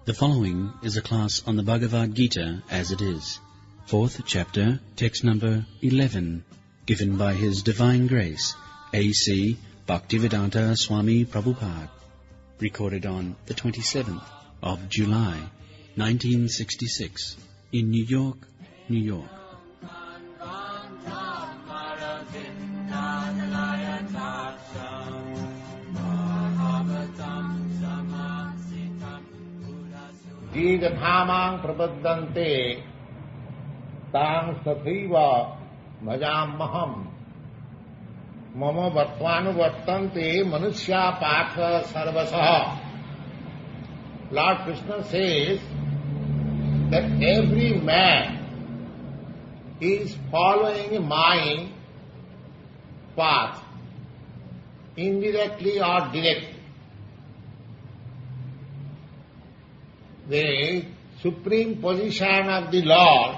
The following is a class on the Bhagavad Gita as it is, 4th chapter, text number 11, given by His Divine Grace, A.C. Bhaktivedanta Swami Prabhupada, recorded on the 27th of July, 1966, in New York, New York. Jidhamang prapaddante tang sathaiva bhajamaham mama vatvanuvartante manusya patha sarvasaha. Lord Krishna says that every man is following my path, indirectly or directly. The supreme position of the Lord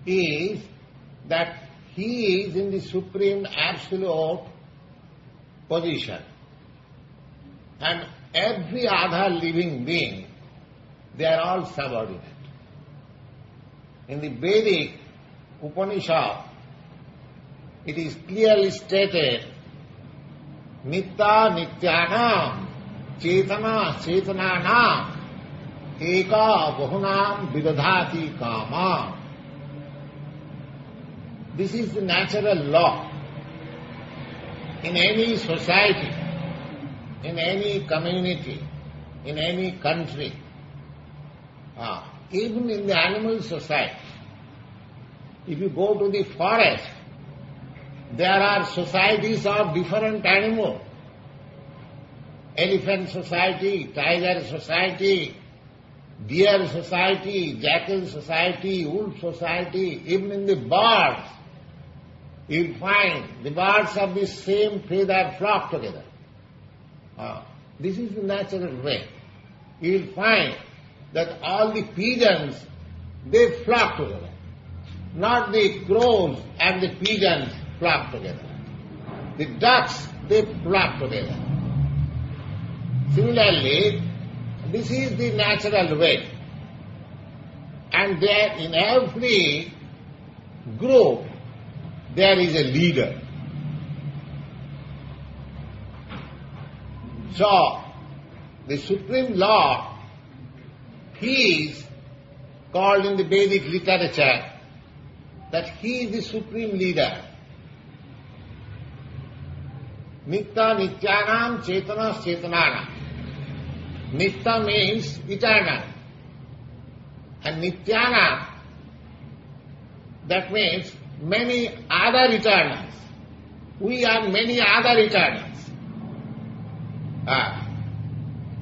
is that He is in the supreme absolute position. And every other living being, they are all subordinate. In the Vedic Upanishad, it is clearly stated, Nitta Nityanam Chetana Chetananam Eka Bahunam Vidadhati Kama. This is the natural law. In any society, in any community, in any country, even in the animal society, if you go to the forest, there are societies of different animals. Elephant society, tiger society, deer society, jackal society, wolf society, even in the birds, you will find the birds of the same feather flock together. This is the natural way. You will find that all the pigeons, they flock together. Not the crows and the pigeons flock together. The ducks, they flock together. Similarly, this is the natural way. And there in every group, there is a leader. So, the Supreme Lord, He is called in the Vedic literature that He is the Supreme Leader. Nitta Nityanam Chetana Chetananam. Nitya means eternal. And Nityana, that means many other eternals. We are many other eternals.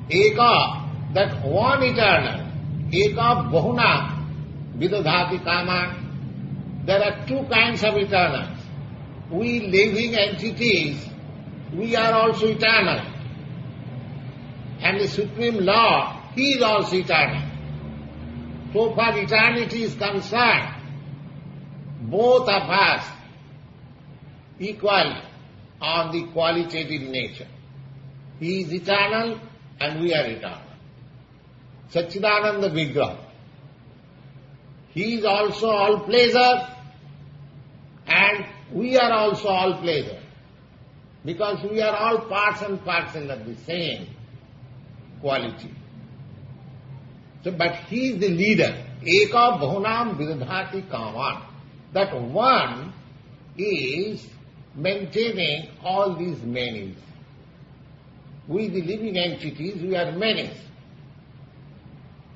Eka, that one eternal. Eka Bahuna Vidadhati Kama. There are two kinds of eternals. We living entities, we are also eternal. And the Supreme Lord, He is also eternal. So far eternity is concerned, both of us equal on the qualitative nature. He is eternal and we are eternal. Satchidananda Vigraha. He is also all pleasure and we are also all pleasure. Because we are all parts and parcel of the same quality. So, but He is the leader. Eka Bahunam Vidadhati Kaman. That one is maintaining all these manis. We the living entities, we are many.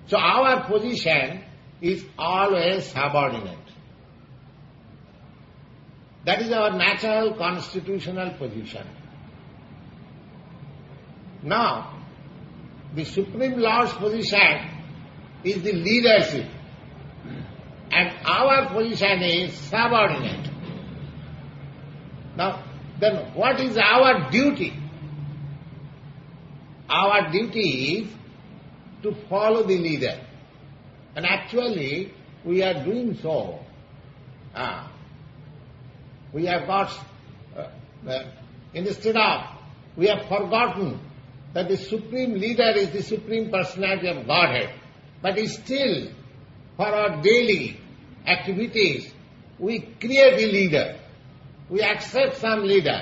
So our position is always subordinate. That is our natural constitutional position. Now, the Supreme Lord's position is the leadership. And our position is subordinate. Now, then what is our duty? Our duty is to follow the leader. And actually, we are doing so. We have got, instead of, we have forgotten that the supreme leader is the supreme personality of Godhead. But still, for our daily activities, we create a leader. We accept some leader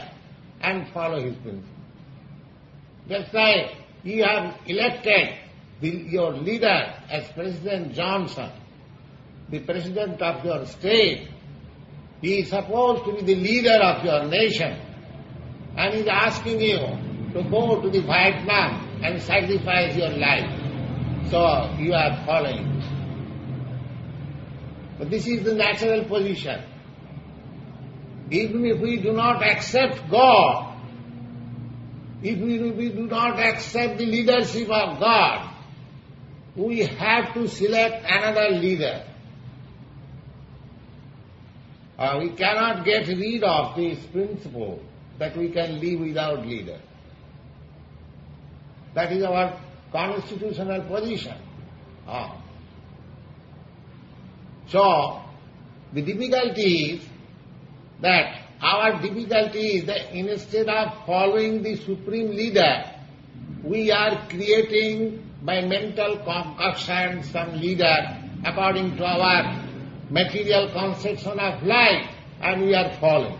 and follow his principle. Just like you have elected your leader as President Johnson, the president of your state. He is supposed to be the leader of your nation, and he is asking you to go to the Vietnam and sacrifice your life. So you are following. But this is the natural position. Even if we do not accept God, if we do not accept the leadership of God, we have to select another leader. We cannot get rid of this principle that we can live without leader. That is our constitutional position. So, the difficulty is that instead of following the supreme leader, we are creating by mental concoction some leader according to our material conception of life, and we are following.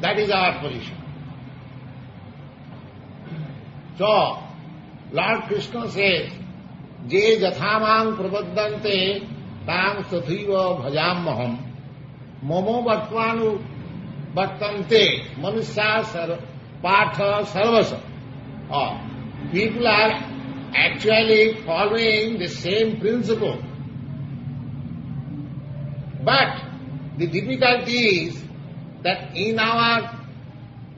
That is our position. So, Lord Krishna says, Je jathamang prapaddante tam sathaiva bhajamaham momo vattvanu vattante manusya patha sarvasa. People are actually following the same principle. But the difficulty is that in our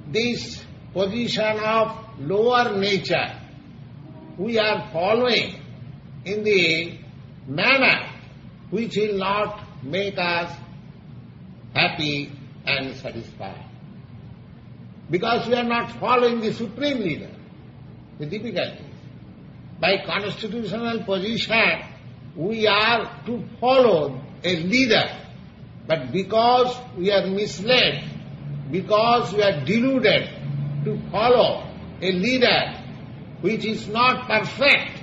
this position of lower nature, we are following in the manner which will not make us happy and satisfied. Because we are not following the supreme leader. The difficulty is, by constitutional position, we are to follow a leader. But because we are misled, because we are deluded to follow a leader which is not perfect,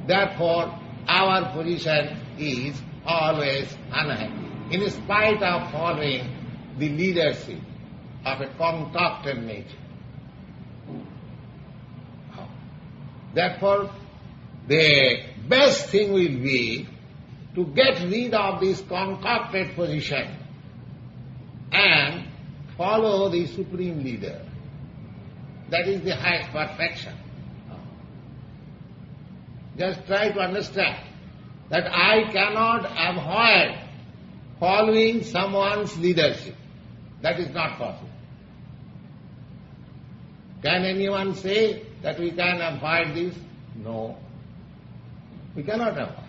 therefore our position is always unhappy, in spite of following the leadership of a concocted nature. Therefore, the best thing will be to get rid of this concocted position and follow the supreme leader. That is the highest perfection. Just try to understand that I cannot avoid following someone's leadership. That is not possible. Can anyone say that we can avoid this? No. We cannot avoid.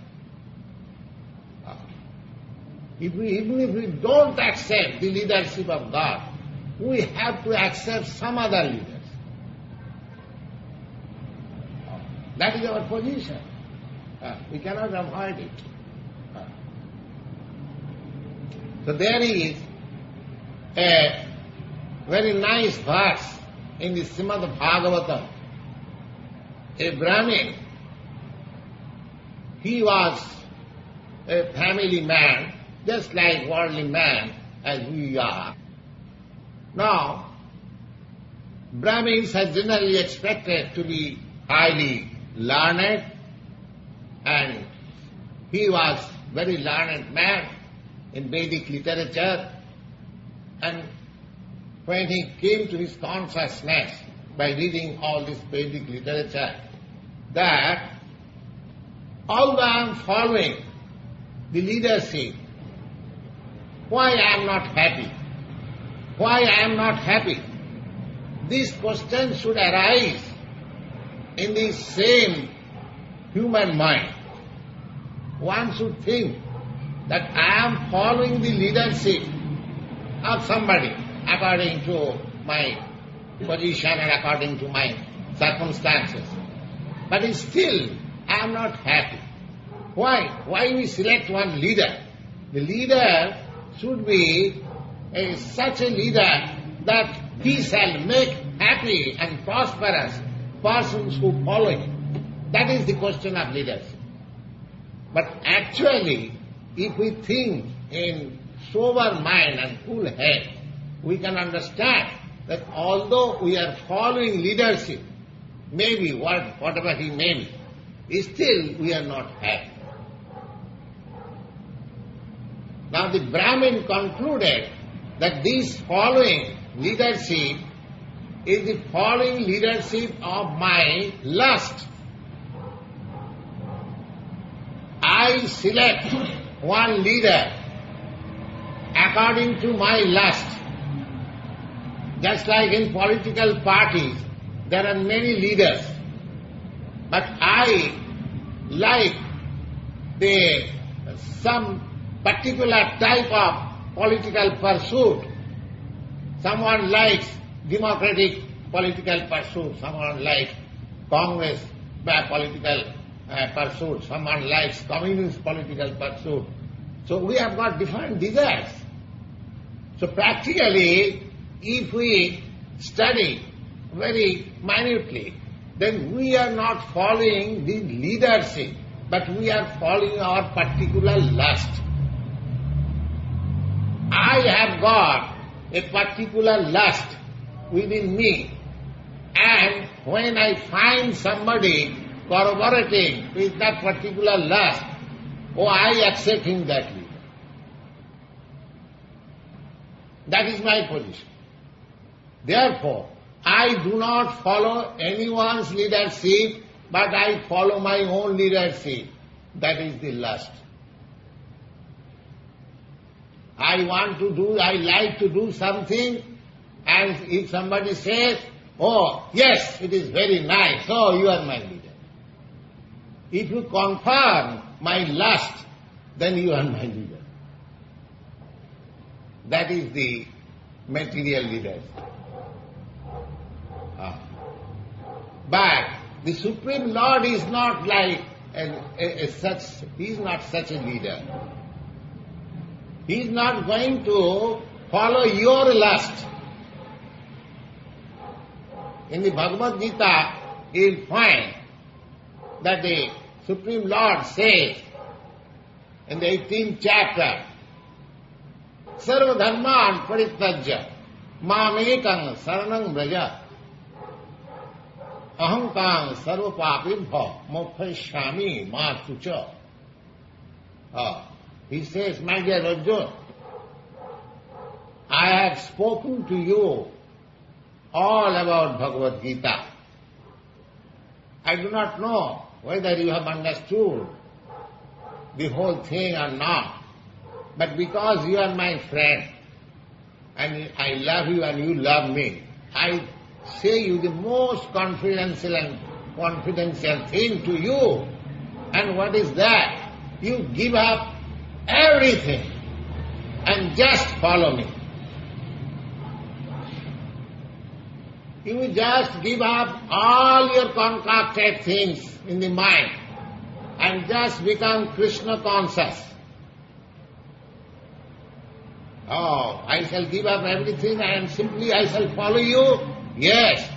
Even if we don't accept the leadership of God, we have to accept some other leaders. That is our position. We cannot avoid it. So there is a very nice verse in the Srimad Bhagavatam. A Brahmin, he was a family man, just like worldly man as we are. Now, Brahmins are generally expected to be highly learned, and he was very learned man in Vedic literature, and when he came to his consciousness by reading all this Vedic literature, that although I am following the leadership, why I am not happy? Why I am not happy? This question should arise in the same human mind. One should think that I am following the leadership of somebody according to my position and according to my circumstances. But still, I am not happy. Why? Why we select one leader? The leader should be such a leader that he shall make happy and prosperous persons who follow him. That is the question of leadership. But actually, if we think in sober mind and cool head, we can understand that although we are following leadership, maybe whatever he may be, still we are not happy. Now the Brahmin concluded that this following leadership is the following leadership of my lust. I select one leader according to my lust. Just like in political parties, there are many leaders, but I like some particular type of political pursuit. Someone likes democratic political pursuit, someone likes Congress political pursuit, someone likes communist political pursuit. So we have got different desires. So practically, if we study very minutely, then we are not following the leadership, but we are following our particular lust. I have got a particular lust within me, and when I find somebody corroborating with that particular lust, I accept him that leader. That is my position. Therefore, I do not follow anyone's leadership, but I follow my own leadership. That is the lust. I like to do something, and if somebody says, yes, it is very nice, you are my leader. If you confirm my lust, then you are my leader. That is the material leadership. But the Supreme Lord is not like he is not such a leader. He is not going to follow your lust. In the Bhagavad Gita, you will find that the Supreme Lord says in the 18th chapter, Sarva dharman parityajya mamekam saranam vraja ahankam sarva papibha mokshami ma tucha. He says, my dear Arjuna, I have spoken to you all about Bhagavad Gita. I do not know whether you have understood the whole thing or not, but because you are my friend, and I love you and you love me, I say you the most confidential thing to you. And what is that? You give up everything and just follow me. You just give up all your concocted things in the mind and just become Krishna conscious. I shall give up everything and simply I shall follow you? Yes.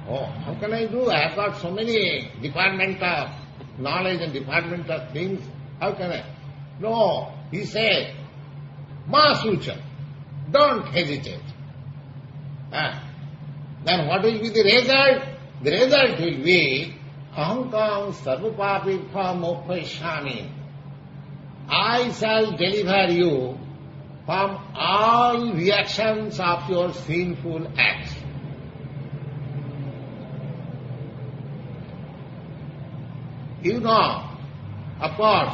How can I do? I have got so many department of knowledge and department of things. How can I? No, he said, Ma sucha, don't hesitate. Then what will be the result? The result will be, Ahankam sarvapapikha mokshami. I shall deliver you from all reactions of your sinful acts. You know, of course,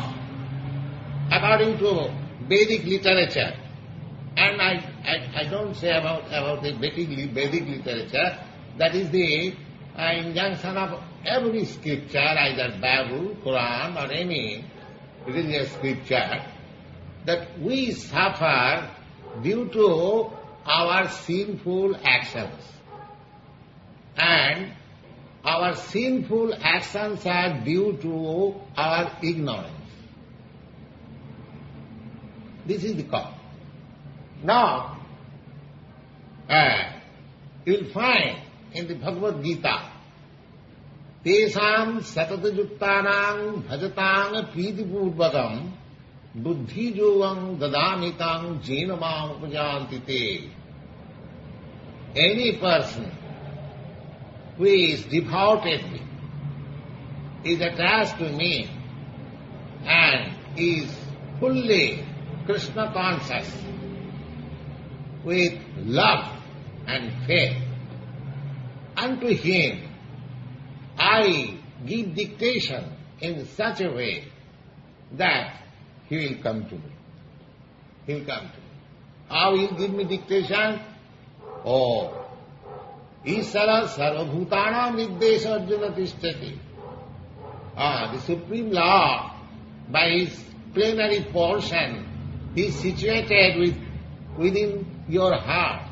according to Vedic literature, and I don't say about the Vedic literature, that is the injunction of every scripture, either Bible, Quran or any religious scripture, that we suffer due to our sinful actions. And our sinful actions are due to our ignorance. This is the cause. Now, you will find in the Bhagavad Gita, Tesam satatayuktanam bhajatang pritipurvakam buddhi yogam dadamitam jenamam upajantite. Any person who is devotedly, is attached to me and is fully Krishna conscious with love and faith, unto him I give dictation in such a way that he will come to me. He will come to me. How he will give me dictation? Oh, Isara sarvabhutana niddesha arjuna tishtati. The Supreme Lord, by his plenary portion, is situated within your heart.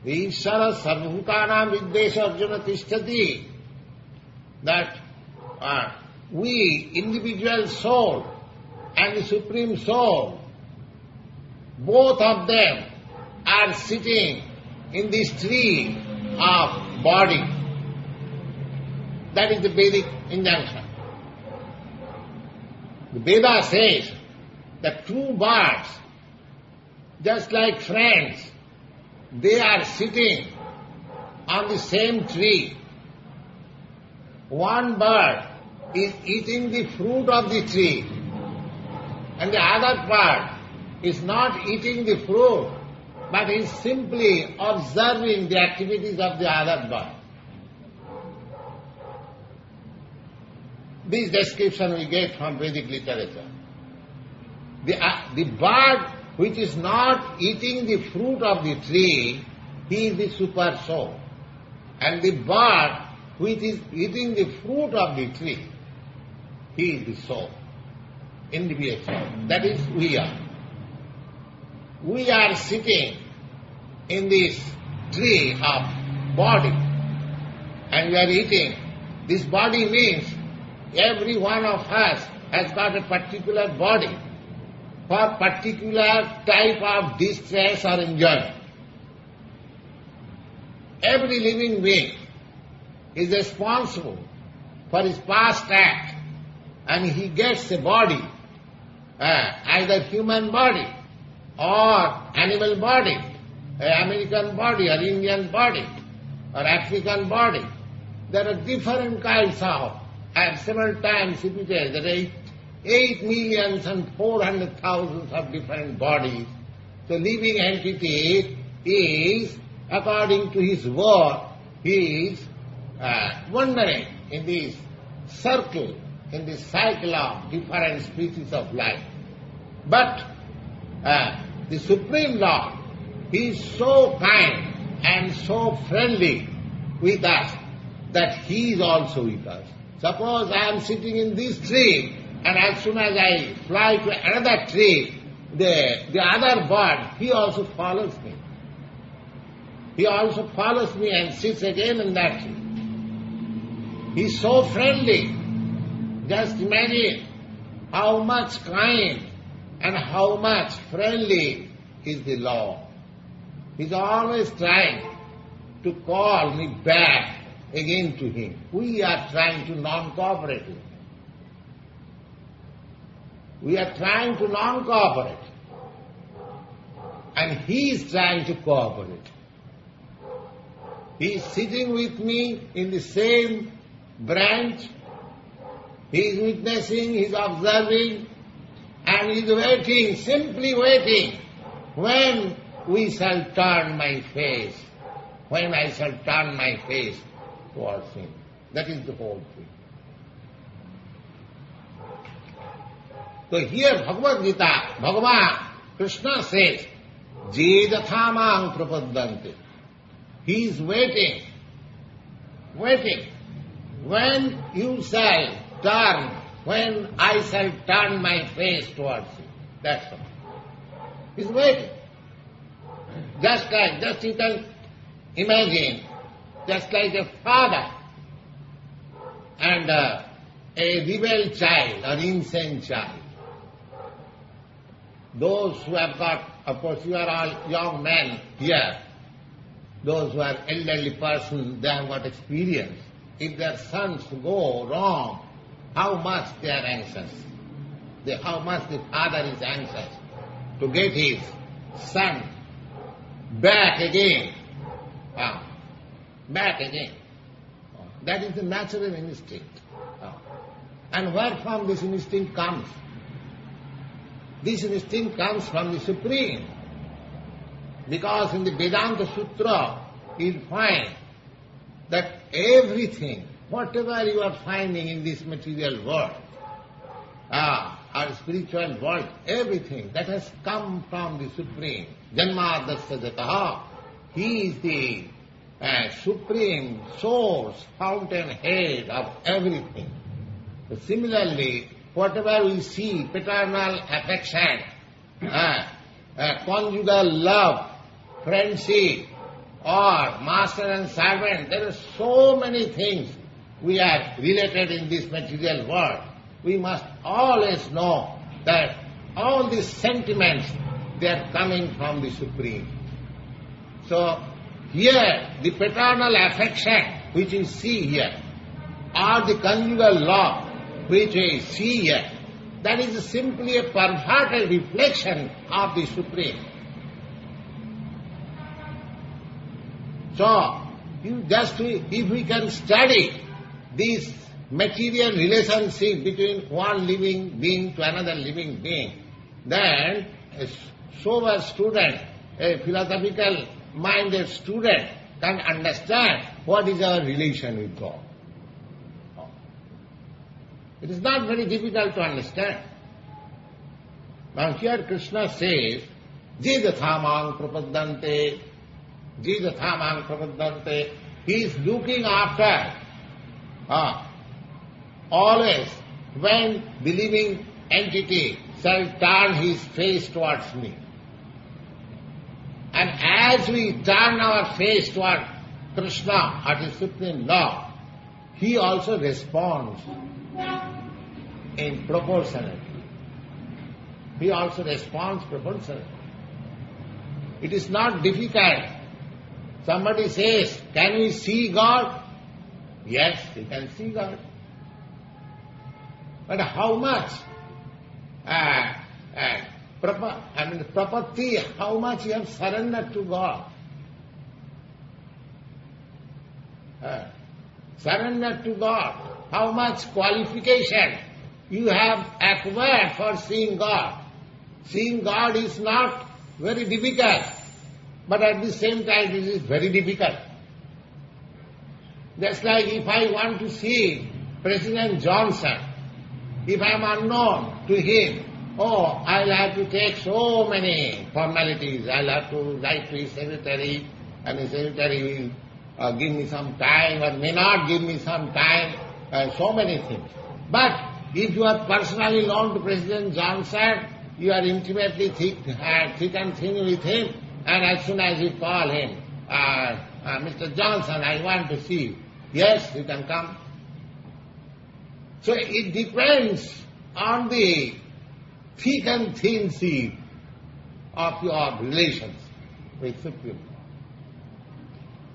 Ishara sarvabhutana niddesha arjuna tishtati. That we, individual soul and the Supreme Soul, both of them are sitting in this tree of body. That is the Vedic injunction. The Veda says that two birds, just like friends, they are sitting on the same tree. One bird is eating the fruit of the tree, and the other bird is not eating the fruit, but is simply observing the activities of the other bird. This description we get from Vedic literature. The bird which is not eating the fruit of the tree, he is the super soul. And the bird which is eating the fruit of the tree, he is the soul, individual soul. That is, we are. We are sitting in this tree of body and we are eating. This body means every one of us has got a particular body for particular type of distress or enjoyment. Every living being is responsible for his past act, and he gets a body, either human body or animal body, American body or Indian body or African body. There are different kinds of, I have several times repeated, there are 8,400,000 of different bodies. So living entity is, according to his work, he is wandering in this circle, in this cycle of different species of life. But the Supreme Lord, he is so kind and so friendly with us that he is also with us. Suppose I am sitting in this tree, and as soon as I fly to another tree, the other bird, he also follows me. He also follows me and sits again in that tree. He is so friendly. Just imagine how much kind and how much friendly is the Lord. He is always trying to call me back again to him. We are trying to non-cooperate with him. We are trying to non-cooperate. And he is trying to cooperate. He is sitting with me in the same branch. He is witnessing, he is observing, and he is waiting, simply waiting, when we shall turn my face, when I shall turn my face towards him. That is the whole thing. So here Bhagavad Gita, Bhagavan Krishna says, Jedhathamang prapaddante. He is waiting, waiting. When you shall turn, when I shall turn my face towards you. That's all. He is waiting. Just you can imagine, just like a father and a rebel child or insane child. Those who have got, of course you are all young men here, those who are elderly persons, they have got experience. If their sons go wrong, how much they are anxious. How much the father is anxious to get his son back again. Back again. That is the natural instinct. And where from this instinct comes? This instinct comes from the Supreme. Because in the Vedanta Sutra, you'll find that everything, whatever you are finding in this material world, or spiritual world, everything that has come from the Supreme. Janmadasya jataha. He is the supreme source, fountainhead of everything. So similarly, whatever we see, paternal affection, conjugal love, friendship, or master and servant, there are so many things we are related in this material world. We must always know that all these sentiments, they are coming from the Supreme. So, here, the paternal affection which we see here, or the conjugal love which we see here, that is simply a perverted reflection of the Supreme. So, if we can study this material relationship between one living being to another living being, then a sober student, a philosophical minded student can understand what is our relation with God. It is not very difficult to understand. Now here Krishna says, Jidathamang prapaddante, Jidathamang prapaddante. He is looking after always when the living entity shall turn his face towards me. And as we turn our face toward Krishna or the Supreme Lord, he also responds in proportionality. He also responds proportionally. It is not difficult. Somebody says, can we see God? Yes, we can see God. But how much? Property, how much you have surrendered to God? Surrendered to God. How much qualification you have acquired for seeing God? Seeing God is not very difficult, but at the same time it is very difficult. Just like if I want to see President Johnson, if I am unknown to him, I'll have to take so many formalities. I'll have to write to his secretary, and his secretary will give me some time or may not give me some time, so many things. But if you are personally known to President Johnson, you are intimately thick and thin with him, and as soon as you call him, Mr. Johnson, I want to see you. Yes, you can come. So it depends on the thick and thin seed of your relations with Supreme.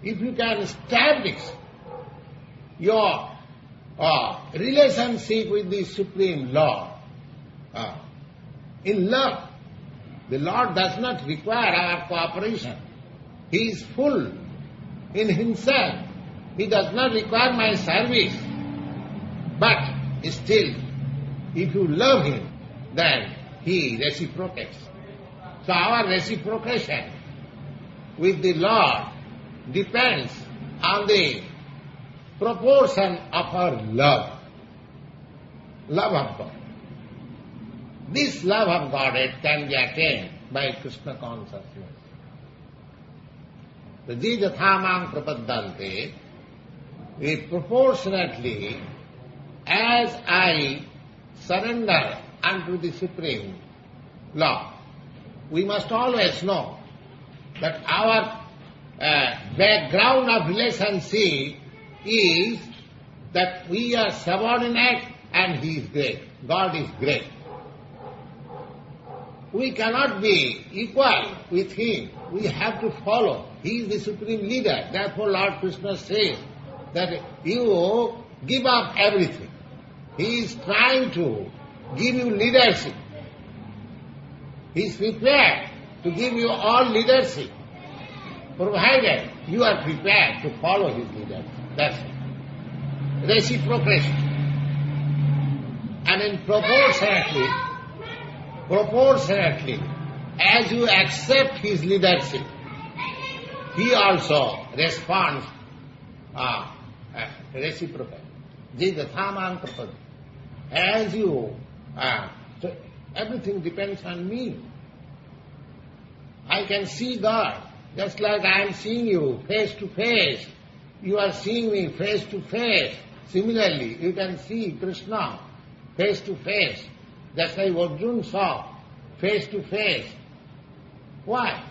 If you can establish your relationship with the Supreme Lord in love, the Lord does not require our cooperation. He is full in Himself. He does not require my service. But still, if you love Him, then He reciprocates. So our reciprocation with the Lord depends on the proportion of our love. Love of God. This love of God can be attained by Krishna consciousness. The Jijathamang prapaddante, proportionately as I surrender unto the Supreme Lord. We must always know that our background of relationship is that we are subordinate and He is great. God is great. we cannot be equal with him. We have to follow. He is the supreme leader. Therefore Lord Krishna says that you give up everything. He is trying to give you leadership. He is prepared to give you all leadership, provided you are prepared to follow his leadership. That's it. Reciprocation. And in proportionately, as you accept his leadership, he also responds reciprocally. As you, so everything depends on me. I can see God, just like I am seeing you face to face. You are seeing me face to face. Similarly, you can see Krishna face to face, just like Arjuna saw face to face. Why?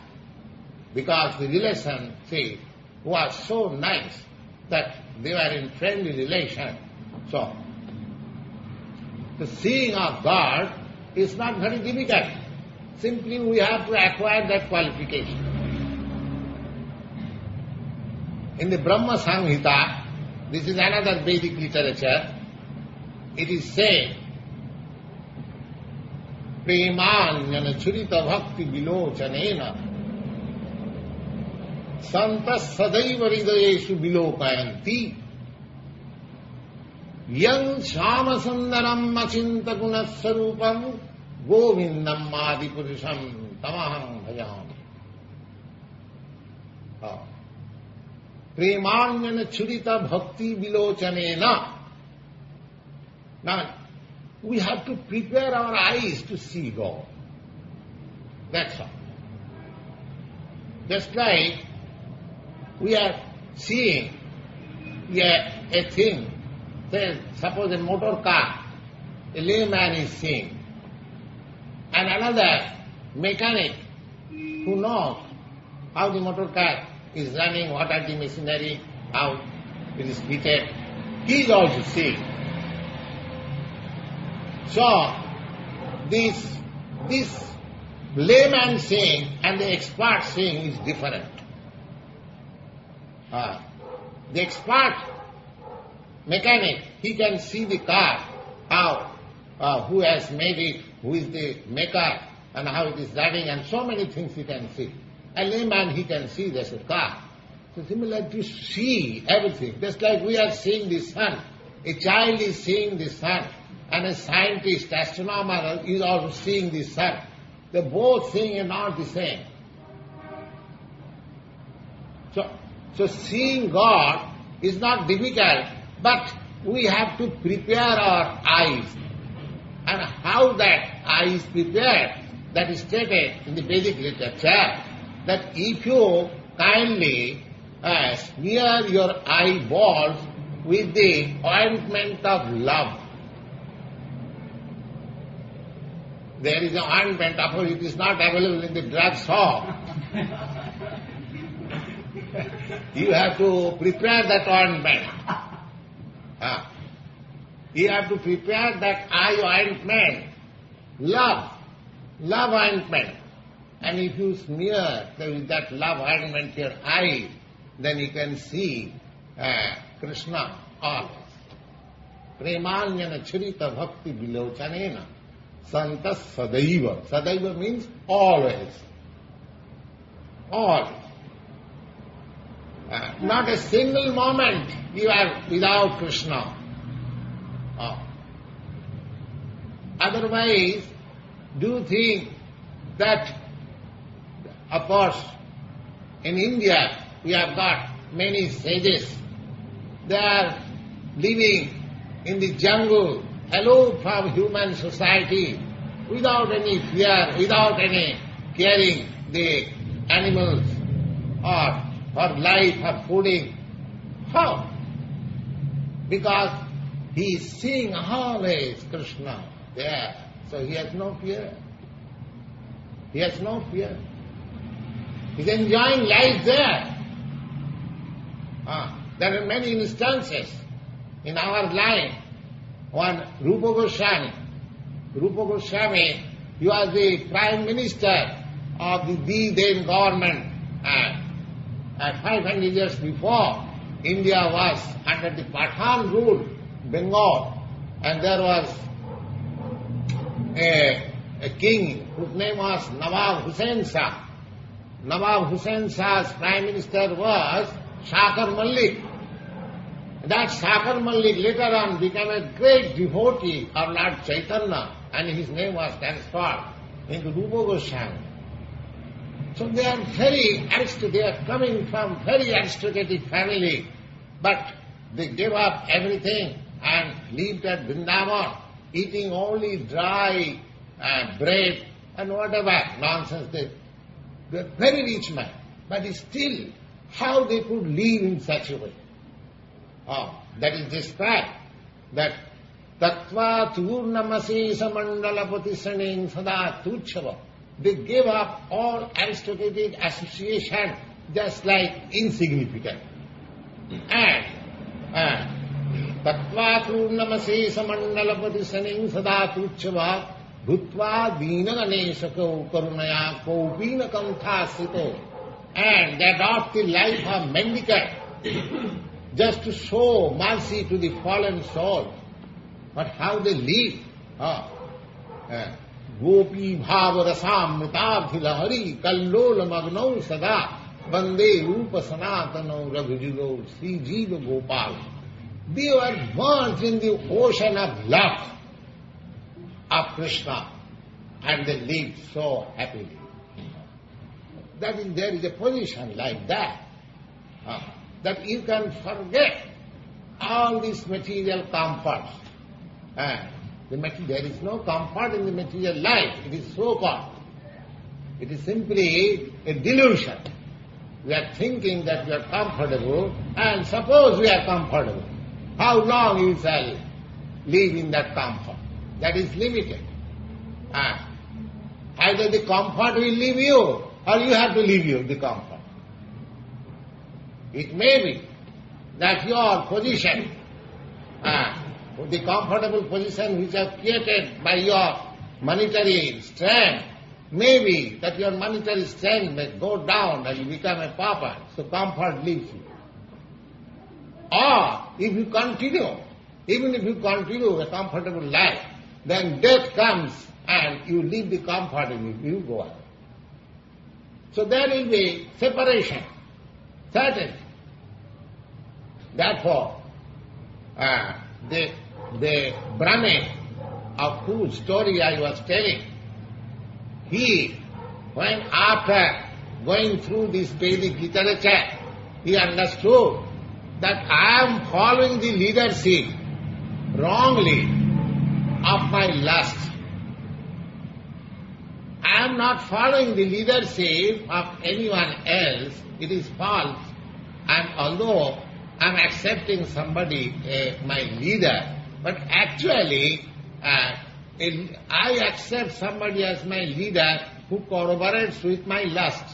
Because the relation, see, was so nice that they were in friendly relation. So, the seeing of God is not very difficult. Simply we have to acquire that qualification. In the Brahma Samhita, this is another Vedic literature, it is said, Premanyana churita bhakti vilochanena santas sadaiva hridayeshu vilokayanti yang shama sundaram achinta gunasarupam govindam adipurusham tamaham bhajami. Premanyana churita bhakti vilochanena. Now, we have to prepare our eyes to see God. That's all. Just like we are seeing a thing, say, suppose a motor car, a layman is seeing, and another mechanic who knows how the motor car is running, what are the machinery, how it is fitted, he is also seeing. So, this layman seeing and the expert seeing is different. The expert mechanic, he can see the car, how, who has made it, who is the maker, and how it is running, and so many things he can see. A layman, he can see there's a car. So similar to see everything, just like we are seeing the sun. A child is seeing the sun, and a scientist, astronomer is also seeing the sun. They both seeing are not the same. So seeing God is not difficult, but we have to prepare our eyes. And how that eye is prepared, that is stated in the Vedic literature, that if you kindly smear your eyeballs with the ointment of love, there is an ointment, of course it is not available in the drug shop. You have to prepare that ointment. You have to prepare that eye ointment, love ointment. And if you smear with that love ointment your eye, then you can see Krishna always. Premanyana churita bhakti vilochanena santas sadaiva. Sadaiva means always. Always. Not a single moment you are without Krishna. Otherwise, do think that, of course, in India we have got many sages. They are living in the jungle, aloof from human society, without any fear, without any caring the animals or for life, for fooding. How? Because he is seeing always Krishna there, so he has no fear. He has no fear. He is enjoying life there. There are many instances in our life. One Rupa Goswami, He was the Prime Minister of the then government. 500 years before, India was under the Pathan rule, Bengal, and there was a king whose name was Nawab Hussain Shah. Nawab Hussain Shah's Prime Minister was Shakar Malik. That Shakar Malik later on became a great devotee of Lord Chaitanya, and his name was transferred into Rupa Goswami. So they are coming from very aristocratic family, but they gave up everything and lived at Vrindavan, eating only dry bread and whatever nonsense. They are very rich men, but still, how they could live in such a way? That is described, that Tattva Turnamasi Samandalapati Sanin Sada Tuchava. They gave up all aristocratic association just like insignificant. And Tattva Turnamasi Samandalapati Sanin Sada Tuchava Bhutva Dina Ganeshako Karunaya Kopina Kantha Sito. And they adopt the life of mendicant just to show mercy to the fallen soul. But how they live? Gopi bhava rasam mritabhila hari kallola magnau sada vande rupa sanatano raghujulo Sri Jiva Gopal. They were burnt in the ocean of love of Krishna, and they lived so happily. That is, there is a position like that, that you can forget all these material comforts. There is no comfort in the material life. It is so-called. It is simply a delusion. We are thinking that we are comfortable, and suppose we are comfortable. How long you shall live in that comfort? That is limited. Either the comfort will leave you, or you have to leave the comfort. It may be that your position, the comfortable position which you have created by your monetary strength, may be that your monetary strength may go down and you become a pauper, so comfort leaves you. Or if you continue, even if you continue a comfortable life, then death comes and you leave the comfort and you go out. So there will be separation, certainly. Therefore, the Brahmin of whose story I was telling, he, when after going through this Vedic literature, he understood that I am following the leadership wrongly of my lust. I am not following the leadership of anyone else. It is false. And although I am accepting somebody, my leader, but actually I accept somebody as my leader who corroborates with my lust.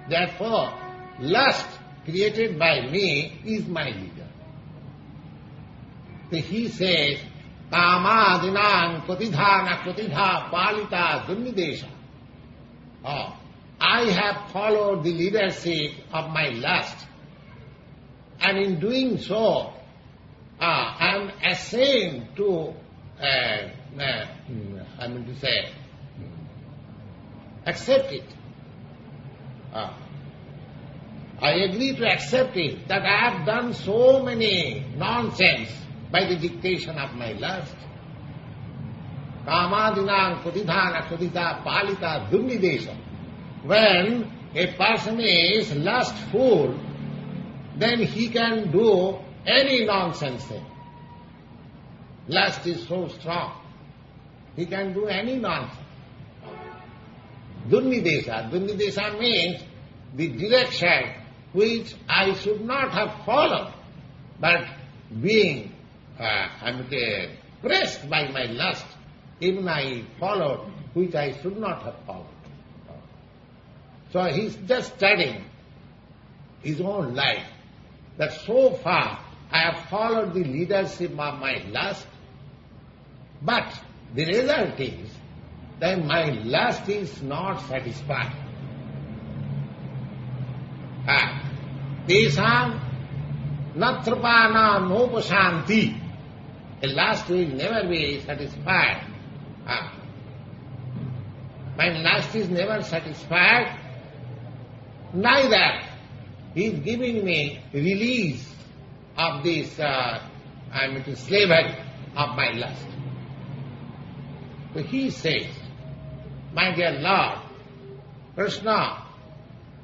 Therefore, lust created by me is my leader. So he says, Kama dinang kotidhana kotidha palita dunnidesha. I have followed the leadership of my lust, and in doing so, I am ashamed to, accept it. I agree to accept it, that I have done so many nonsense by the dictation of my lust. Kamadinang kotidhana kodita palita dunnidesha. When a person is lustful, then he can do any nonsense thing. Lust is so strong. He can do any nonsense. Dunnidesha. Dunnidesha means the direction which I should not have followed, but being pressed by my lust, even I followed which I should not have followed. So he's just studying his own life, that so far I have followed the leadership of my lust, but the result is then my lust is not satisfied. Tesam natrapana nopashanti. A lust will never be satisfied. My lust is never satisfied, neither he is giving me release of this slavery of my lust. So he says, my dear Lord, Krishna,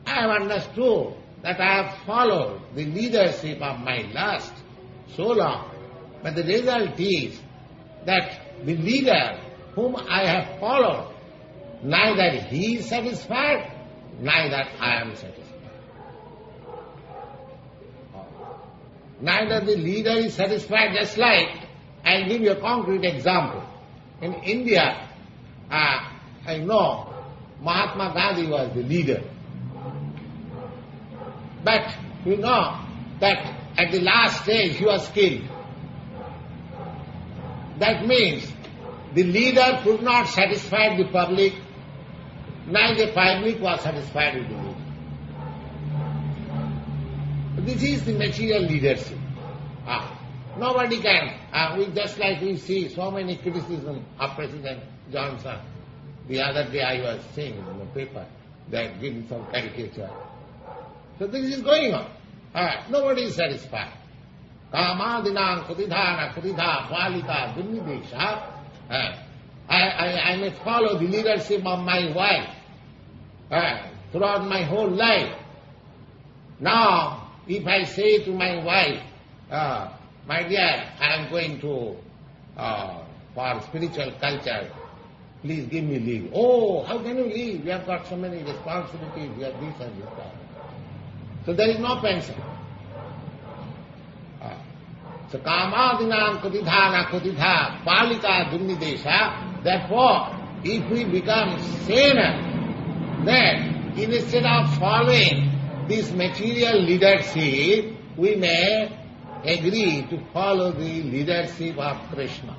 I have understood that I have followed the leadership of my lust so long, but the result is that the leader whom I have followed, neither he is satisfied, neither I am satisfied. Neither the leader is satisfied, just like, I'll give you a concrete example. In India, I know Mahatma Gandhi was the leader. But you know that at the last stage he was killed. That means the leader could not satisfy the public, neither the public was satisfied with the leader. This is the material leadership. Nobody can. Just like we see so many criticism of President Johnson. The other day I was seeing in the paper, they are giving some caricature. So this is going on. Nobody is satisfied. Kamadinam kudidhana kudidha palika dunnidesha. I may follow the leadership of my wife throughout my whole life. Now, if I say to my wife, my dear, I am going to for spiritual culture, please give me leave. Oh, how can you leave? You have got so many responsibilities, you have this and this. So there is no pension. So kamadinam kudidhana kudidha palika dunnidesha. Therefore, if we become saner, then instead of following this material leadership, we may agree to follow the leadership of Krishna.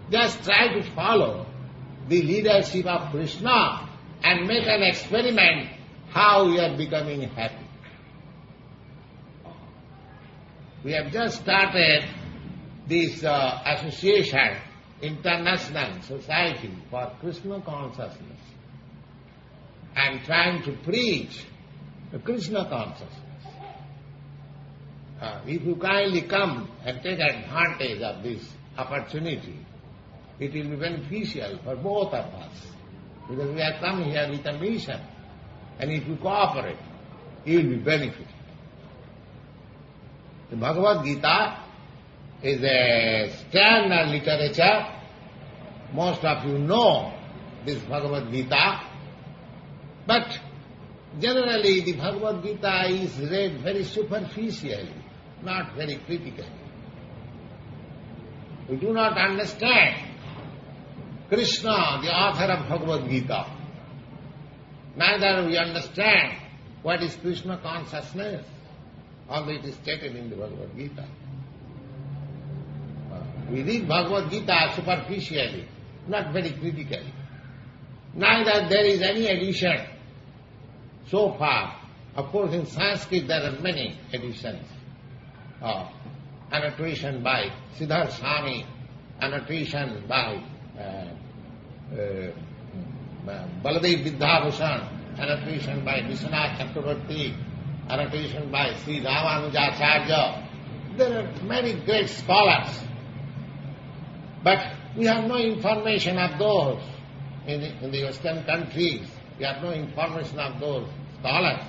Just try to follow the leadership of Krishna and make an experiment how we are becoming happy. We have just started this association, International Society for Krishna Consciousness, and trying to preach the Krishna consciousness. If you kindly come and take advantage of this opportunity, it will be beneficial for both of us, because we have come here with a mission, and if you cooperate, you will be benefited. The Bhagavad Gita is a standard literature. Most of you know this Bhagavad Gita, but generally the Bhagavad Gita is read very superficially, not very critically. We do not understand Krishna, the author of Bhagavad Gita. Neither we understand what is Krishna consciousness, although it is stated in the Bhagavad Gita. We read Bhagavad Gita superficially, not very critically. Neither there is any addition so far. Of course, in Sanskrit there are many editions. Annotation by Siddharth Swami, annotation by Baladev Vidyabhushan, annotation by Vishwanath Chakravarti, annotation by Sri Ramanujacharya. There are many great scholars, but we have no information of those in the Western countries. We have no information of those scholars.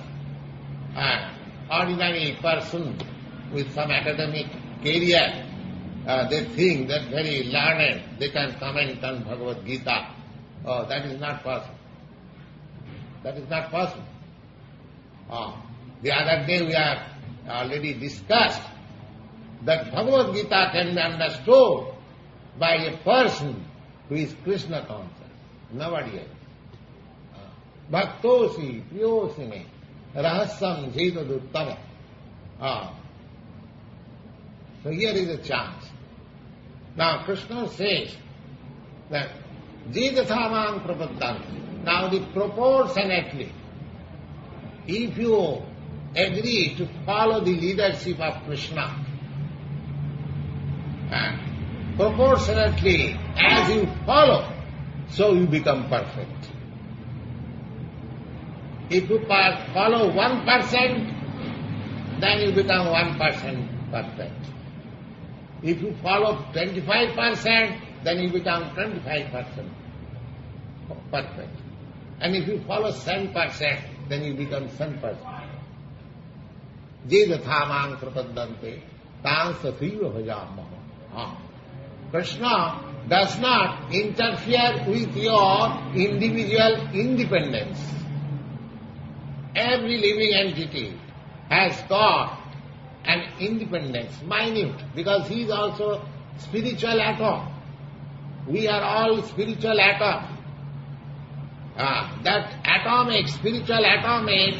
Ordinary person with some academic career, they think that very learned, they can comment on Bhagavad Gita. Oh, that is not possible. That is not possible. The other day we have already discussed that Bhagavad Gita can be understood by a person who is Krishna conscious, nobody else. Bhaktosi priyosime rahasyam jetaduttama. So here is a chance. Now Krishna says Then, Jidathamang prapadanti. Now the proportionately, if you agree to follow the leadership of Krishna, proportionately as you follow, so you become perfect. If you follow 1%, then you become 1% perfect. If you follow 25%, then you become 25% perfect. And if you follow 10%, then you become 10%. Jidathamang prapaddante tansathaiva bhajamaha. Krishna does not interfere with your individual independence. Every living entity has got an independence, minute, because he is also spiritual atom. We are all spiritual atom. That atomic, spiritual atomic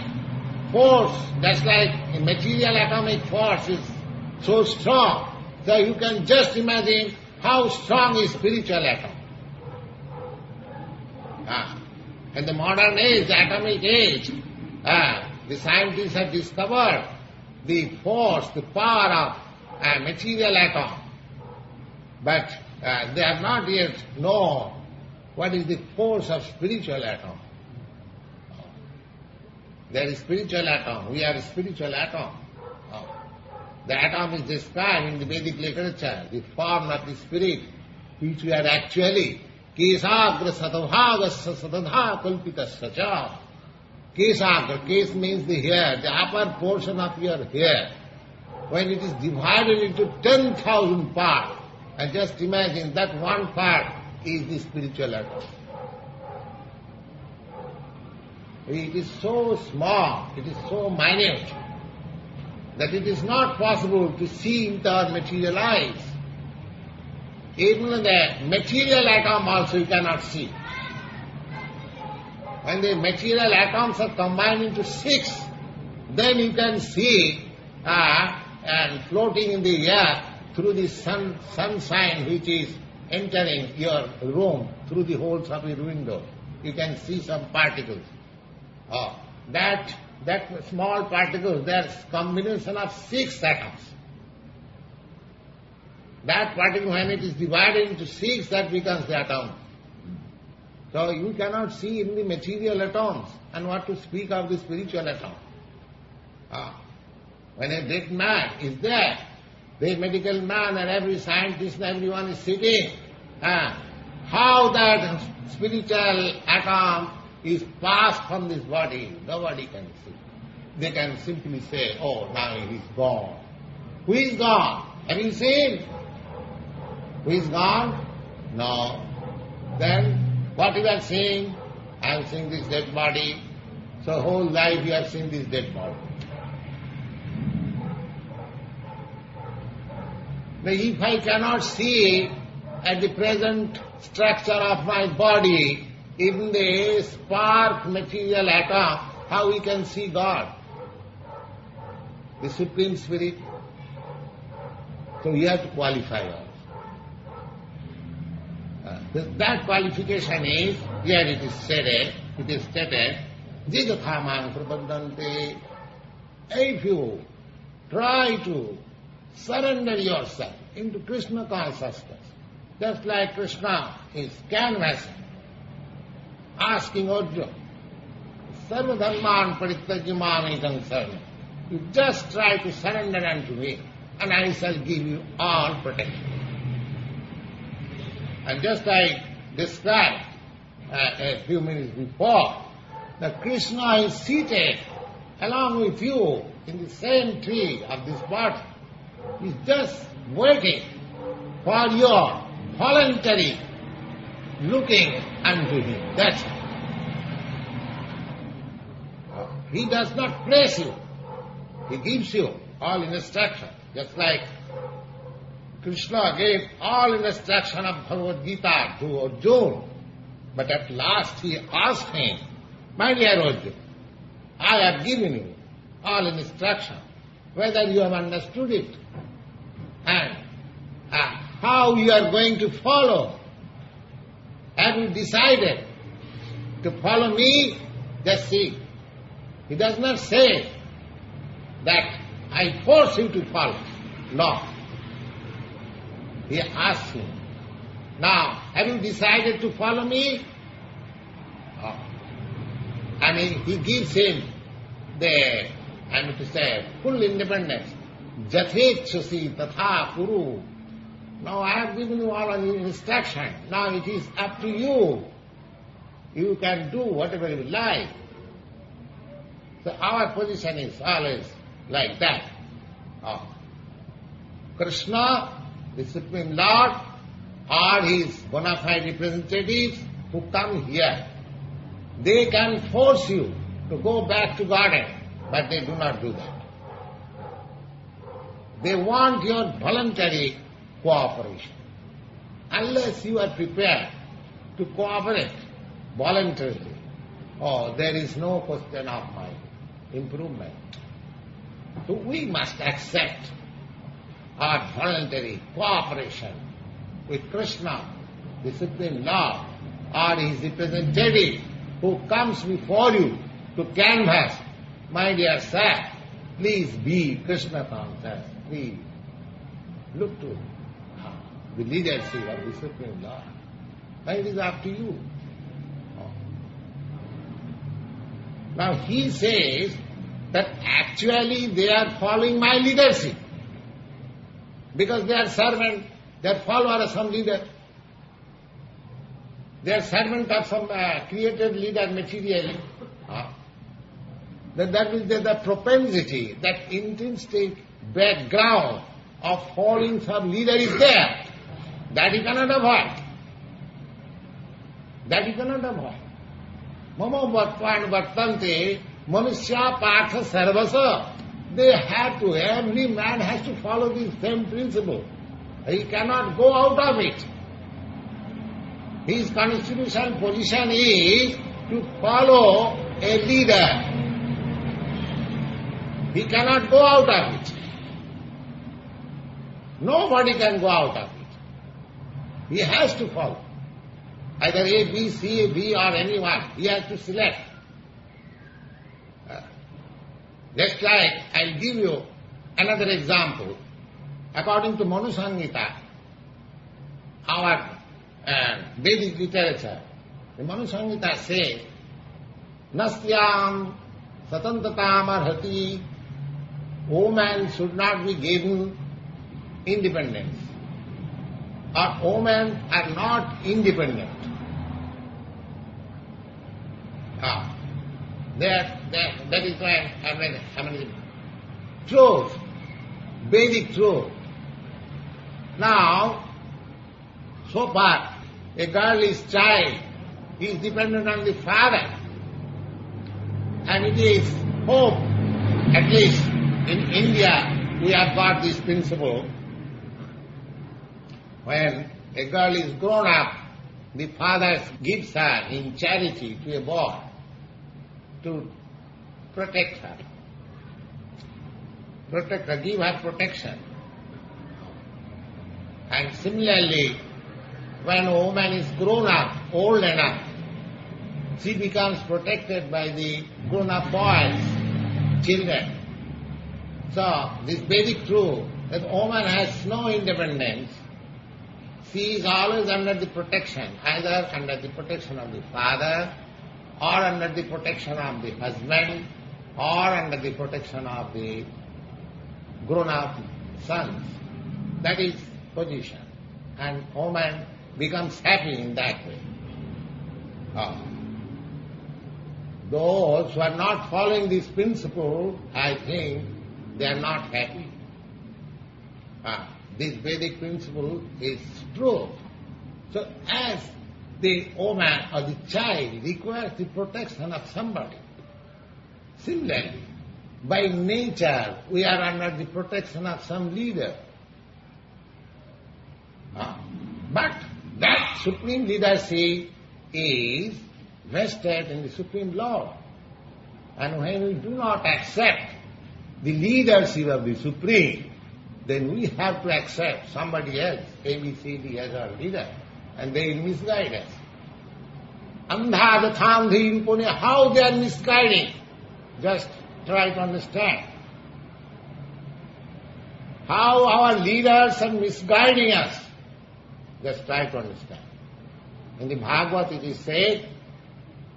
force, just like material atomic force is so strong, so you can just imagine how strong is spiritual atom. In the modern age, the atomic age, the scientists have discovered the force, the power of material atom. But they have not yet known what is the force of spiritual atom. There is spiritual atom, we are a spiritual atom. The atom is described in the Vedic literature, the form of the spirit, which we are actually. Kesagra satavhagasya satadha kalpitasya cha. Kesagra, kes means the hair, the upper portion of your hair. When it is divided into 10,000 parts, and just imagine that one part is the spiritual atom. It is so small, it is so minute, that it is not possible to see with our material eyes. Even the material atom also you cannot see. When the material atoms are combined into 6, then you can see and floating in the air through the sunshine which is entering your room through the holes of your window. You can see some particles. That small particles, there's combination of 6 atoms. That particle, when it is divided into 6, that becomes the atom. So you cannot see in the material atoms, and what to speak of the spiritual atom. When a dead man is there, the medical man and every scientist and everyone is sitting, how that spiritual atom is passed from this body, nobody can see. They can simply say, oh, now he is gone. Who is gone? Have you seen? Who is gone? No. Then what you are seeing? I am seeing this dead body. So whole life you have seen this dead body. But if I cannot see at the present structure of my body, even the spark material atom, how we can see God? The Supreme Spirit. So you have to qualify also. That qualification is, here it is stated, Jigathamang prapaddante. If you try to surrender yourself into Krishna consciousness, just like Krishna is canvassing, asking Arjuna, Sarva dharman parityajya mamekam saranam. You just try to surrender unto me, and I shall give you all protection. And just I described a few minutes before, that Krishna is seated along with you in the same tree of this body. He is just waiting for your voluntary looking unto him. That's it. He does not place you. He gives you all instruction. Just like Krishna gave all instruction of Bhagavad Gita to Arjuna. But at last he asked him, my dear Arjuna, I have given you all instruction, whether you have understood it and how you are going to follow. have you decided to follow me? Just see. He does not say that I force you to follow. No. He asks him, now, have you decided to follow me? Oh. And he gives him the, full independence. Jathechasi tatha kuru. Now I have given you all the instruction. Now it is up to you. You can do whatever you like. So our position is always like that. Oh. Krishna, the Supreme Lord, or his bona fide representatives who come here, they can force you to go back to garden, but they do not do that. They want your voluntary cooperation. Unless you are prepared to cooperate voluntarily, there is no question of my improvement. So we must accept our voluntary cooperation with Krishna, the Supreme Lord, or his representative who comes before you to canvass, my dear sir, please be Krishna conscious. Please look to the leadership of the Supreme Lord. Now it is up to you. Now he says that actually they are following my leadership because they are servant, they are follower of some leader. They are servant of some created leader materially. That means that the propensity, that intrinsic background of following some leader is there. That you cannot avoid. That you cannot avoid. Mama bhatpan bhattante manusya partha sarvasa. They have to, every man has to follow the same principle. He cannot go out of it. His constitutional position is to follow a leader. He cannot go out of it. Nobody can go out of it. He has to follow. Either A, B, C, B or anyone. He has to select. Just like, I'll give you another example. According to Manu Samhita, our Vedic literature, the Manu Samhita says, Nastyam satantatam arhati, woman should not be given independence. Or women are not independent. That is why I mean truth, Vedic truth. Now, so far, a girl is child, he is dependent on the father. And it is hope, at least in India, we have got this principle. When a girl is grown up, the father gives her in charity to a boy to protect her, give her protection. And similarly, when a woman is grown up, old enough, she becomes protected by the grown-up boys, children. So, this Vedic truth that woman has no independence, she is always under the protection, either under the protection of the father, or under the protection of the husband, or under the protection of the grown-up sons. That is position. And woman becomes happy in that way. Those who are not following this principle, I think they are not happy. This Vedic principle is true. So as the woman or the child requires the protection of somebody, similarly, by nature we are under the protection of some leader. But that supreme leadership is vested in the Supreme Lord. And when we do not accept the leadership of the Supreme, then we have to accept somebody else, A, B, C, D as our leader, and they will misguide us. Andhadatham Pune, how they are misguiding. Just try to understand. How our leaders are misguiding us. Just try to understand. In the Bhagavad it is said,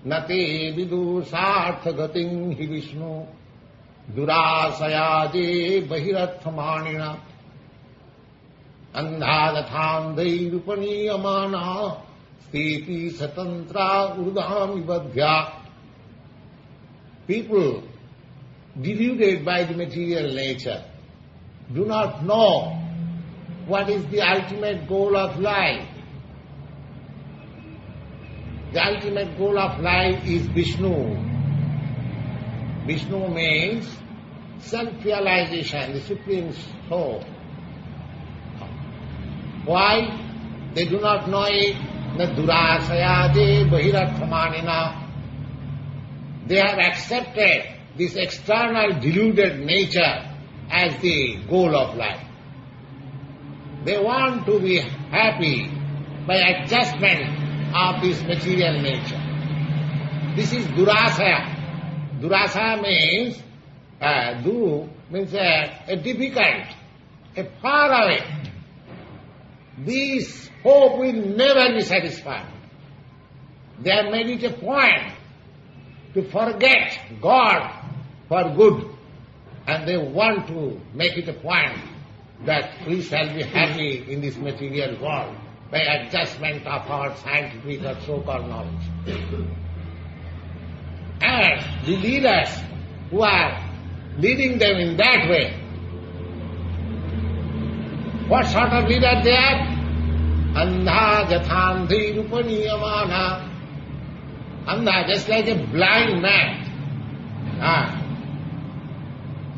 Nate vidu sartha gating hi Vishnu durasayade bahirathamanina andhadatham dairupaniyamana stepi satantra urdhami badhya. People deluded by the material nature do not know what is the ultimate goal of life. The ultimate goal of life is Vishnu. Vishnu means self-realization, the Supreme Soul. Why? They do not know it. Na durasayade bahirathamanina. They have accepted this external deluded nature as the goal of life. They want to be happy by adjustment of this material nature. This is durasaya. Durasaya means, means a difficult, a far away. This hope will never be satisfied. They have made it a point to forget God for good, and they want to make it a point that we shall be happy in this material world by adjustment of our scientific or so-called knowledge. And the leaders who are leading them in that way, what sort of leader they are? Andha jathandhi rupaniyamana. Andha, just like a blind man.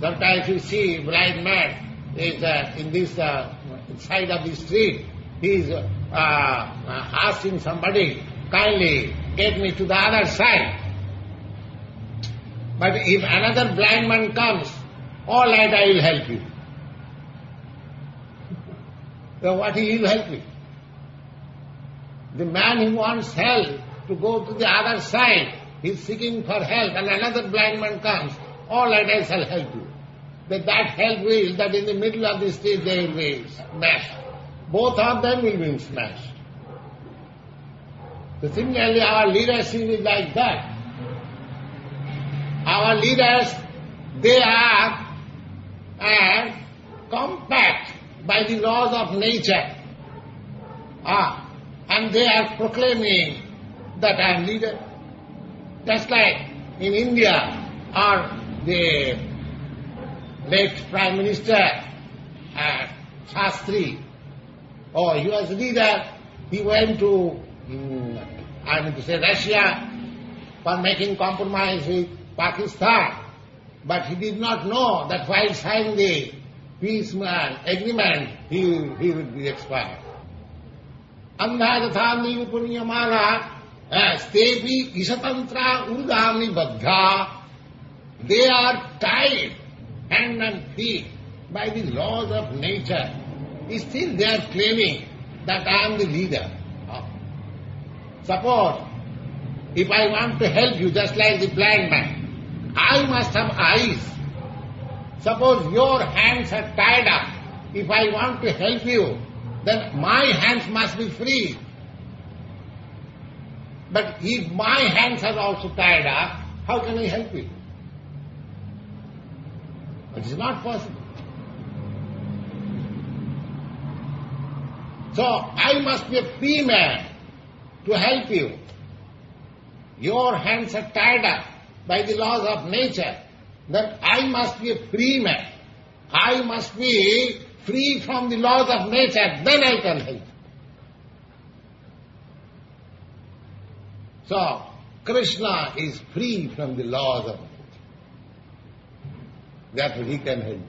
Sometimes you see a blind man is in this side of the street. He is asking somebody, kindly take me to the other side. But if another blind man comes, all right, I will help you. So what he will help you? The man who wants help to go to the other side, he is seeking for help, and another blind man comes, all right, I shall help you. That help will, that in the middle of the street they will be smashed. Both of them will be smashed. So similarly, our leadership is like that. Our leaders, they are compact by the laws of nature. And they are proclaiming that I am leader. Just like in India, or the late Prime Minister Shastri, he was leader. He went to, Russia for making compromise with Pakistan. But he did not know that while signing the peace agreement, he would be expired. Andhadathami punyamana stepi isatantra urdhami badha. They are tied hand and feet by the laws of nature. Still they are claiming that I am the leader. Suppose, if I want to help you just like the blind man, I must have eyes. Suppose your hands are tied up. If I want to help you, then my hands must be free. But if my hands are also tied up, how can I help you? It is not possible. So, I must be a free man to help you. Your hands are tied up by the laws of nature. Then I must be a free man. I must be free from the laws of nature, then I can help. So, Krishna is free from the laws of nature. Therefore he can help you.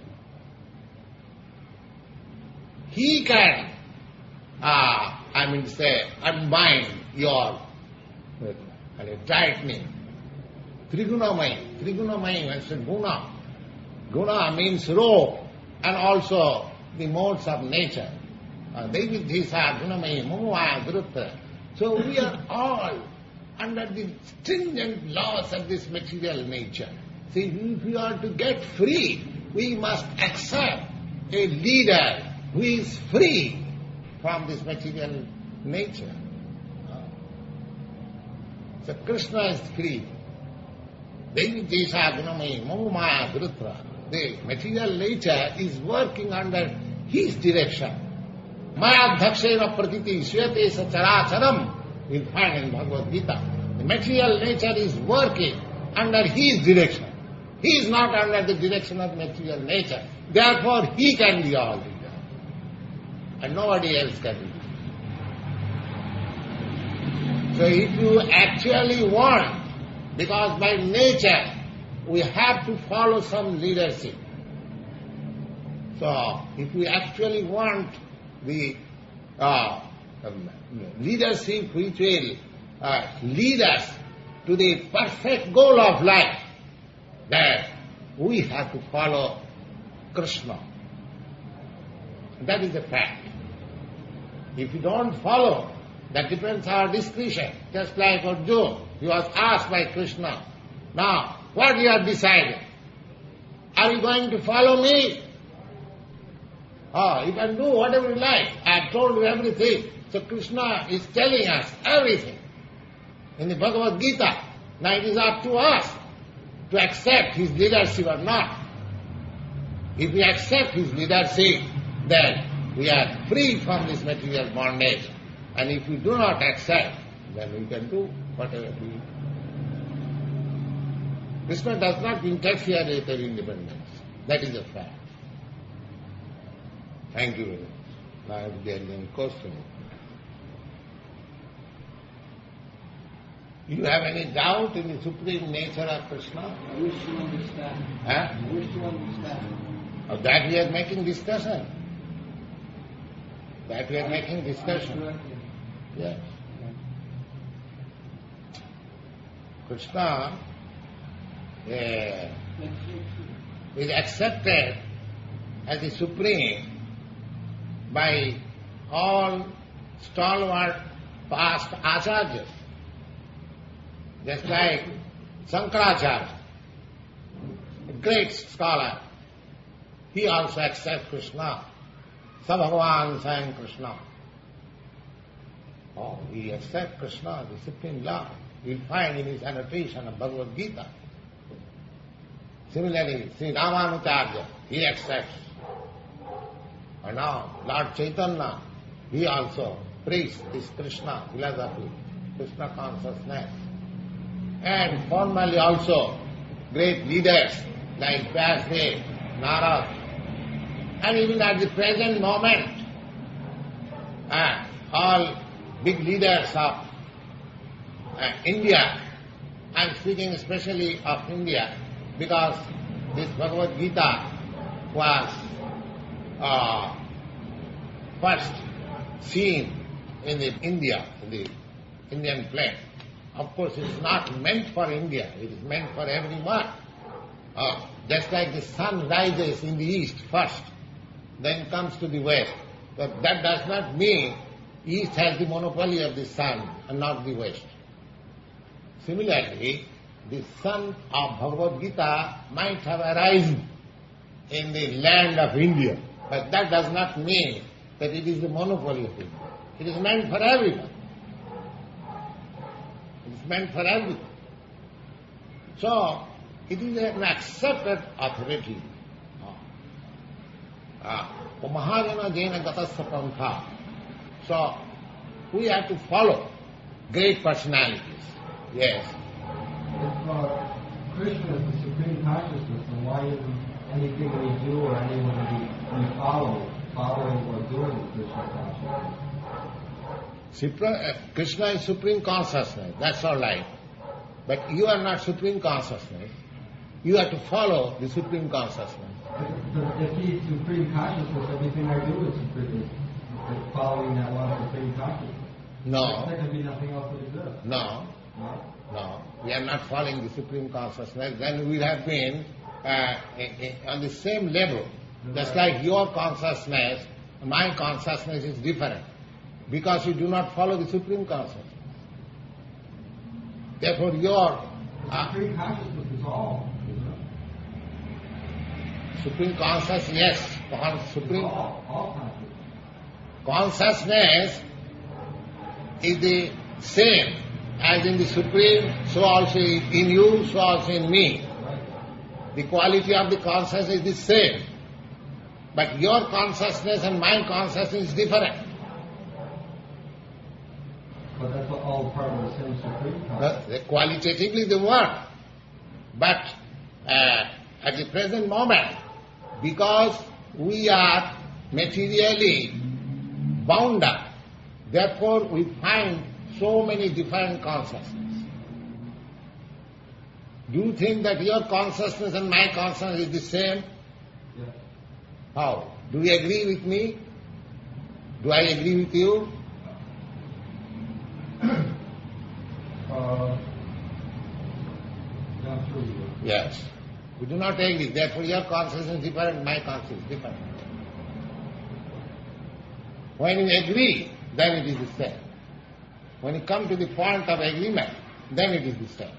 He can, unbind your tightening. Trigunamai. Trigunamai means guna. Guna means rope, and also the modes of nature. These are gunamai, mumva, drutta. So we are all under the stringent laws of this material nature. See, if we are to get free, we must accept a leader who is free from this material nature. So Krishna is free. The material nature is working under his direction. Maya dhakshena pratiti swete sacharacharam. You'll find in Bhagavad Gita. The material nature is working under his direction. He is not under the direction of material nature. Therefore, he can be all leader. And nobody else can be. So if you actually want, because by nature we have to follow some leadership. So if we actually want the leadership which will lead us to the perfect goal of life, then we have to follow Krishna. That is a fact. If you don't follow, that depends on our discretion. Just like Arjuna, he was asked by Krishna, now, what you have decided? Are you going to follow me? You can do whatever you like. I have told you everything. So Krishna is telling us everything in the Bhagavad Gita. Now it is up to us to accept his leadership or not. If we accept his leadership, then we are free from this material bondage. And if we do not accept, then we can do whatever we... Krishna does not interfere with our independence. That is a fact. Thank you very much. Now if there is any question. You have any doubt in the supreme nature of Krishna? I wish to understand. Huh? I wish to understand. Of that we are making discussion. That we are making discussion. Yes. Krishna is accepted as the supreme by all stalwart past acharyas. Just like Shankaracharya, a great scholar, he also accepts Krishna. Sa Bhagavan Swayam Krishna. He accepts Krishna, the Supreme Lord. You'll find in his annotation of Bhagavad Gita. Similarly, Sri Ramanujarya, he accepts. And now, Lord Chaitanya, he also preached this Krishna philosophy, Krishna consciousness. And formally also, great leaders like Vyasdev, Narad, and even at the present moment, all big leaders of India, I am speaking especially of India, because this Bhagavad Gita was first seen in India, in the Indian plain. Of course, it is not meant for India, it is meant for everyone. Just like the sun rises in the east first, then comes to the west. But that does not mean east has the monopoly of the sun and not the west. Similarly, the sun of Bhagavad Gita might have arisen in the land of India, but that does not mean that it is the monopoly of India. It is meant for everyone. It is meant for everyone. So, it is an accepted authority. Mahajana Jena Gatasya Pantha. So, we have to follow great personalities. Yes. If Krishna is the supreme consciousness, then why isn't anything we do or anyone we following or doing Krishna consciousness? Krishna is supreme consciousness, that's all right. But you are not supreme consciousness. You have to follow the supreme consciousness. But if he's supreme consciousness, everything I do is supreme. It's following that one supreme consciousness. No. There can be nothing else that exists. No. No? No. We are not following the supreme consciousness. Then we have been on the same level. Just like your consciousness, my consciousness is different. Because you do not follow the supreme consciousness. Therefore your Supreme consciousness is all, isn't it? supreme consciousness, yes, supreme All consciousness. consciousness is the same as in the Supreme, so also in you, so also in me. The quality of the consciousness is the same. But your consciousness and my consciousness is different. But that's all part of the same supreme consciousness. Qualitatively they work. But at the present moment, because we are materially bound up, therefore we find so many different consciousnesses. Do you think that your consciousness and my consciousness is the same? Yes. How? Do you agree with me? Do I agree with you? Not true. Yes. We do not agree. Therefore your consciousness is different, my consciousness is different. When you agree, then it is the same. When you come to the point of agreement, then it is the same.